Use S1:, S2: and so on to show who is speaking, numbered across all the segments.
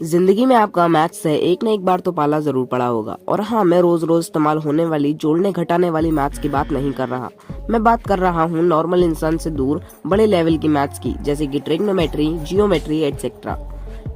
S1: जिंदगी में आपका मैथ से एक न एक बार तो पाला जरूर पड़ा होगा। और हाँ, मैं रोज रोज इस्तेमाल होने वाली जोड़ने घटाने वाली मैथ्स की बात नहीं कर रहा। मैं बात कर रहा हूँ नॉर्मल इंसान से दूर बड़े लेवल की मैथ्स की, जैसे कि ट्रिग्नोमेट्री, जियोमेट्री एटसेट्रा।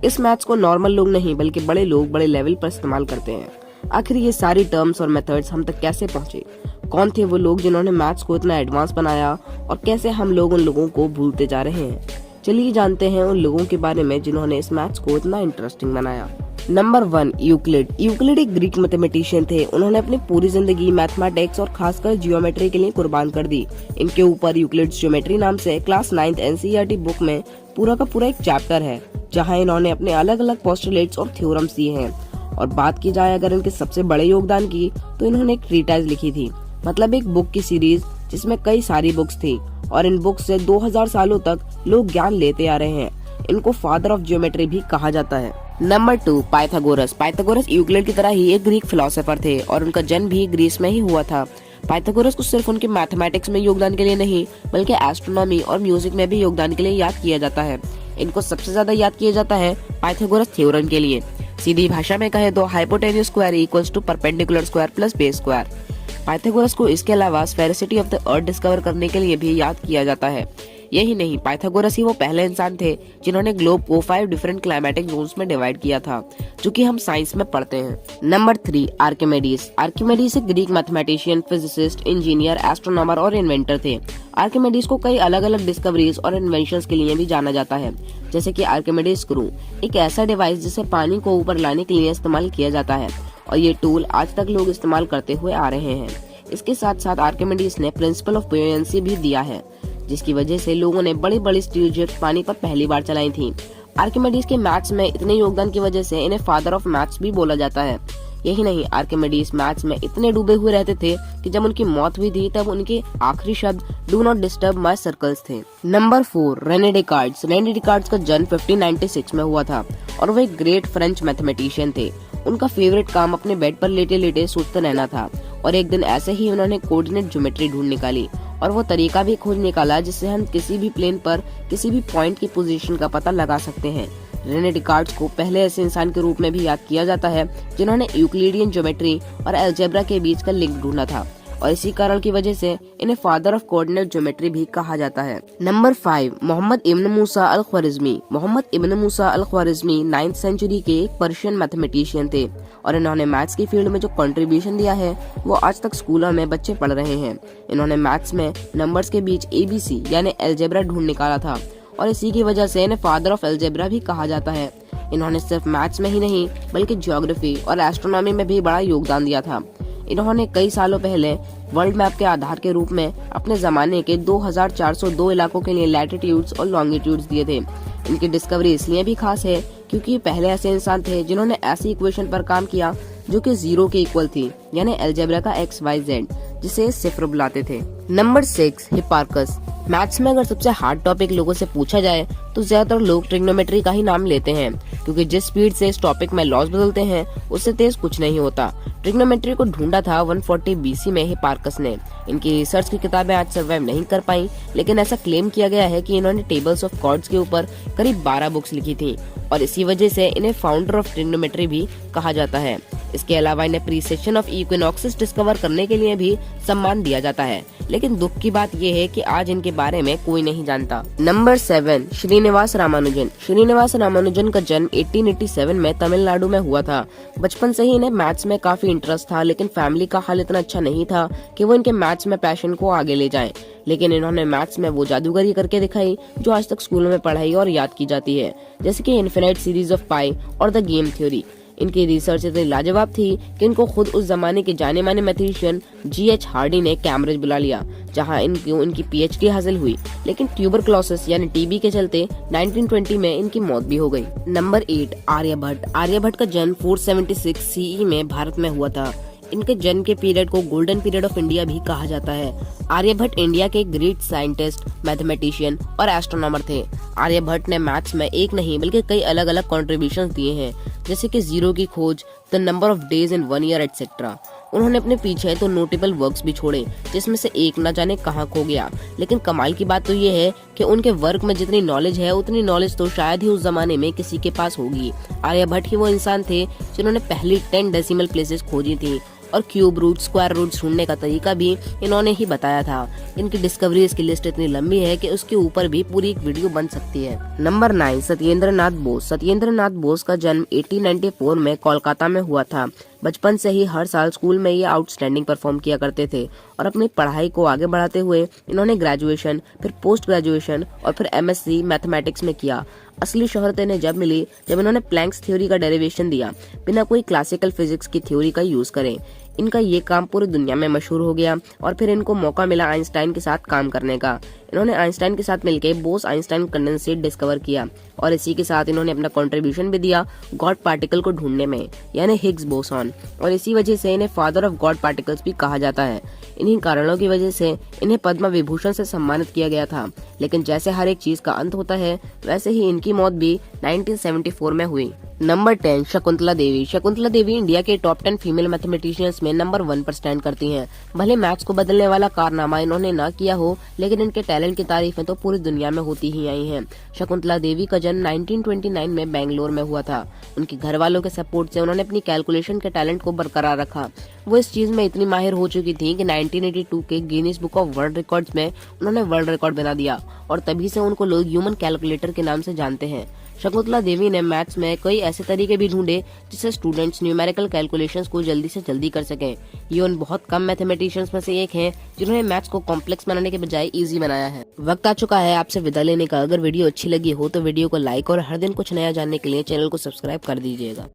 S1: इस मैथ्स को नॉर्मल लोग नहीं बल्कि बड़े लोग बड़े लेवल पर इस्तेमाल करते हैं। आखिर ये सारी टर्म्स और मेथड्स हम तक कैसे पहुँचे? कौन थे वो लोग जिन्होंने मैथ्स को इतना एडवांस बनाया, और कैसे हम लोग उन लोगों को भूलते जा रहे हैं? चलिए जानते हैं उन लोगों के बारे में जिन्होंने इस मैथ्स को इतना इंटरेस्टिंग बनाया। Number 1, Euclid. यूक्लिड एक ग्रीक मैथमेटिशियन थे। उन्होंने अपनी पूरी जिंदगी मैथमेटिक्स और खासकर जियोमेट्री के लिए कुर्बान कर दी। इनके ऊपर यूक्लिड्स ज्योमेट्री नाम से क्लास 9th एनसीईआरटी बुक में पूरा का पूरा एक चैप्टर है, जहां इन्होंने अपने अलग अलग पोस्टुलेट्स और थ्योरम्स दिए हैं। और बात की जाए अगर इनके सबसे बड़े योगदान की, तो इन्होंने एक ट्रीटाइज लिखी थी, मतलब एक बुक की सीरीज जिसमें कई सारी बुक्स थी, और इन बुक्स से 2000 सालों तक लोग ज्ञान लेते आ रहे हैं। इनको फादर ऑफ ज्योमेट्री भी कहा जाता है। Number 2, Pythagoras. पाइथागोरस यूक्लिड की तरह ही एक ग्रीक फिलोसोफर थे और उनका जन्म भी ग्रीस में ही हुआ था। पाइथागोरस को सिर्फ उनके मैथमेटिक्स में योगदान के लिए नहीं, बल्कि एस्ट्रोनॉमी और म्यूजिक में भी योगदान के लिए याद किया जाता है। इनको सबसे ज्यादा याद किया जाता है पाइथागोरस थ्योरम के लिए। सीधी भाषा में कहे तो hypotenuse square equals to perpendicular square plus base square. Pythagoras को इसके अलावा sphericity of the earth discover करने के लिए भी याद किया जाता है। यही नहीं, पाइथागोरस ही वो पहले इंसान थे जिन्होंने ग्लोब को 5 डिफरेंट क्लाइमेटिक जोन्स में डिवाइड किया था, जो कि हम साइंस में पढ़ते हैं। Number 3, Archimedes. आर्किमिडीज एक Greek mathematician, physicist, engineer, astronomer और इन्वेंटर थे। आर्किमिडीज को कई अलग अलग डिस्कवरीज और इन्वेंशंस के लिए भी जाना जाता है, जैसे कि आर्किमिडीज स्क्रू, एक ऐसा डिवाइस जिसे पानी को ऊपर लाने के लिए इस्तेमाल किया जाता है, और ये टूल आज तक लोग इस्तेमाल करते हुए आ रहे हैं। इसके साथ साथ आर्किमिडीज ने प्रिंसिपल ऑफ बुयोंसी भी दिया है, जिसकी वजह से लोगों ने बड़ी बड़ी स्टील शिप्स पानी पर पहली बार चलाई थी। आर्किमिडीज के मैथ्स में इतने योगदान की वजह से इन्हें फादर ऑफ मैथ्स भी बोला जाता है। यही नहीं, आर्किमिडीज मैथ्स में इतने डूबे हुए रहते थे कि जब उनकी मौत हुई थी तब उनके आखिरी शब्द do not disturb my circles थे। Number 4, Rene Descartes. Rene Descartes का जन्म 1596 में हुआ था और वो एक ग्रेट फ्रेंच मैथमेटिशियन थे। उनका फेवरेट काम अपने बेड पर लेटे लेटे सोचते रहना था, और एक दिन ऐसे ही उन्होंने कोऑर्डिनेट ज्योमेट्री ढूंढ निकाली, और वो तरीका भी खोज निकाला जिससे हम किसी भी प्लेन पर किसी भी पॉइंट की पोजीशन का पता लगा सकते हैं। रेने डेकार्ड्स को पहले ऐसे इंसान के रूप में भी याद किया जाता है जिन्होंने यूक्लिडियन ज्योमेट्री और अलजेब्रा के बीच का लिंक ढूंढा था, और इसी कारण की वजह से इन्हें फादर ऑफ कोऑर्डिनेट ज्योमेट्री भी कहा जाता है। नंबर 5, मोहम्मद इब्न मूसा अल ख्वारिज़मी। मोहम्मद इब्न मूसा अल ख्वारिज़मी 9th सेंचुरी के एक पर्शियन मैथमेटिशियन थे, और इन्होंने मैथ्स की फील्ड में जो कंट्रीब्यूशन दिया है वो आज तक स्कूलों में बच्चे पढ़ रहे हैं। इन्होंने मैथ्स में नंबर्स के बीच ABC यानी अलजेब्रा ढूंढ निकाला था, और इसी की वजह से इन्हें फादर ऑफ अलजेब्रा भी कहा जाता है। इन्होंने सिर्फ मैथ्स में ही नहीं बल्कि ज्योग्राफी और एस्ट्रोनॉमी में भी बड़ा योगदान दिया था। इन्होंने कई सालों पहले वर्ल्ड मैप के आधार के रूप में अपने जमाने के 2402 इलाकों के लिए लैटिट्यूड्स और लॉन्गिट्यूड्स दिए थे। इनकी डिस्कवरी इसलिए भी खास है क्योंकि पहले ऐसे इंसान थे जिन्होंने ऐसी इक्वेशन पर काम किया जो कि 0 के इक्वल थी, यानी अलजेब्रा का XYZ, जिसे सिफर बुलाते थे। Number 6, Hipparcos. मैथ्स में अगर सबसे हार्ड टॉपिक लोगों से पूछा जाए तो ज्यादातर लोग ट्रिग्नोमेट्री का ही नाम लेते हैं, क्योंकि जिस स्पीड से इस टॉपिक में लॉज बदलते हैं उससे तेज कुछ नहीं होता। ट्रिग्नोमेट्री को ढूंढा था 140 BC में हिपार्कस ने। इनकी रिसर्च की किताबें आज सर्वाइव नहीं कर पाई, लेकिन ऐसा क्लेम किया गया है कि इन्होंने टेबल्स ऑफ कॉर्ड्स के ऊपर करीब 12 बुक्स लिखी थी, और इसी वजह से इन्हें फाउंडर ऑफ ट्रिग्नोमेट्री भी कहा जाता है। इसके अलावा इन्हें प्रीसेशन ऑफ इक्विनॉक्सेस डिस्कवर करने के लिए भी सम्मान दिया जाता है, लेकिन दुख की बात यह है कि आज इनके बारे में कोई नहीं जानता। नंबर 7, श्रीनिवास रामानुजन। श्रीनिवास रामानुजन का जन्म 1887 में तमिलनाडु में हुआ था। बचपन से ही इन्हें मैथ्स में काफी इंटरेस्ट था, लेकिन फैमिली का हाल इतना अच्छा नहीं था कि वो इनके मैथ्स में पैशन को आगे ले जाएं। लेकिन इन्होंने मैथ्स में वो जादूगरी करके दिखाई जो आज तक स्कूलों में पढ़ाई और याद की जाती है, जैसे कि इन्फिनाइट सीरीज ऑफ पाई और द गेम थ्योरी। इनकी रिसर्च इतनी लाजवाब थी कि इनको खुद उस जमाने के जाने माने मैथमेटिशियन G.H. हार्डी ने कैम्ब्रिज बुला लिया, जहां इनकी PhD हासिल हुई, लेकिन ट्यूबरक्लोसिस यानी TB के चलते 1920 में इनकी मौत भी हो गई। नंबर 8, आर्यभट्ट। आर्यभट्ट का जन्म 476 CE में भारत में हुआ था। इनके जन्म के पीरियड को गोल्डन पीरियड ऑफ इंडिया भी कहा जाता है। आर्यभट्ट इंडिया के ग्रेट साइंटिस्ट, मैथमेटिशियन और एस्ट्रोनॉमर थे। आर्यभट्ट ने मैथ्स में एक नहीं बल्कि कई अलग अलग कॉन्ट्रीब्यूशन दिए हैं, जैसे कि 0 की खोज, the number of days in 1 year etcetera. उन्होंने अपने पीछे तो नोटेबल वर्क्स भी छोड़े, जिसमें से एक न जाने कहाँ खो गया। लेकिन कमाल की बात तो ये है कि उनके वर्क में जितनी नॉलेज है उतनी नॉलेज तो शायद ही उस जमाने में किसी के पास होगी। आर्यभट्ट ही वो इंसान थे जिन्होंने पहली 10 डेसिमल प्लेसेस खोजी थी और क्यूब रूट, स्क्वायर रूट ढूंढने का तरीका भी इन्होंने ही बताया था। इनकी डिस्कवरीज की लिस्ट इतनी लंबी है कि उसके ऊपर भी पूरी एक वीडियो बन सकती है। नंबर 9, सत्येंद्र नाथ बोस। सत्येंद्र नाथ बोस का जन्म 1894 में कोलकाता में हुआ था। बचपन से ही हर साल स्कूल में ये आउटस्टैंडिंग परफॉर्म किया करते थे और अपनी पढ़ाई को आगे बढ़ाते हुए इन्होंने ग्रेजुएशन, फिर पोस्ट ग्रेजुएशन और फिर MSc मैथमेटिक्स में किया। असली शोहरत इन्हें जब मिली जब इन्होंने प्लैंक्स थ्योरी का डेरिवेशन दिया बिना कोई क्लासिकल फिजिक्स की थ्योरी का यूज करें। इनका ये काम पूरी दुनिया में मशहूर हो गया और फिर इनको मौका मिला आइंस्टाइन के साथ काम करने का। इन्होंने आइंस्टाइन के साथ मिलकर बोस आइंस्टाइन कंडेंसेट डिस्कवर किया और इसी के साथ इन्होंने अपना कंट्रीब्यूशन भी दिया गॉड पार्टिकल को ढूंढने में, यानी हिग्स बोसॉन, और इसी वजह से इन्हें फादर ऑफ गॉड पार्टिकल्स भी कहा जाता है। इन्हीं कारणों की वजह से इन्हें पद्म विभूषण से सम्मानित किया गया था। लेकिन जैसे हर एक चीज का अंत होता है वैसे ही इनकी मौत भी 1974 में हुई। नंबर 10, शकुंतला देवी। शकुंतला देवी इंडिया के टॉप 10 फीमेल मैथमेटिशियंस में नंबर 1 पर स्टैंड करती हैं। भले मैथ्स को बदलने वाला कारनामा इन्होंने ना किया हो, लेकिन इनके टैलेंट की तारीफें तो पूरी दुनिया में होती ही आई हैं। शकुंतला देवी का जन्म 1929 में बेंगलोर में हुआ था। उनके घर वालों के सपोर्ट से उन्होंने अपनी कैलकुलेशन के टैलेंट को बरकरार रखा। वो इस चीज में इतनी माहिर हो चुकी थी कि 1982 के Guinness book of world records में उन्होंने वर्ल्ड रिकॉर्ड बना दिया और तभी से उनको लोग ह्यूमन कैलकुलेटर के नाम से जानते हैं। शकुंतला देवी ने मैथ्स में कई ऐसे तरीके भी ढूंढे जिससे स्टूडेंट्स न्यूमेरिकल कैलकुलेशंस को जल्दी से जल्दी कर सकें। ये उन बहुत कम मैथमेटिशियंस में से एक हैं जिन्होंने मैथ्स को कॉम्प्लेक्स बनाने के बजाय इजी बनाया है। वक्त आ चुका है आपसे विदा लेने का। अगर वीडियो अच्छी लगी हो तो वीडियो को लाइक और हर दिन कुछ नया जानने के लिए चैनल को सब्सक्राइब कर दीजिएगा।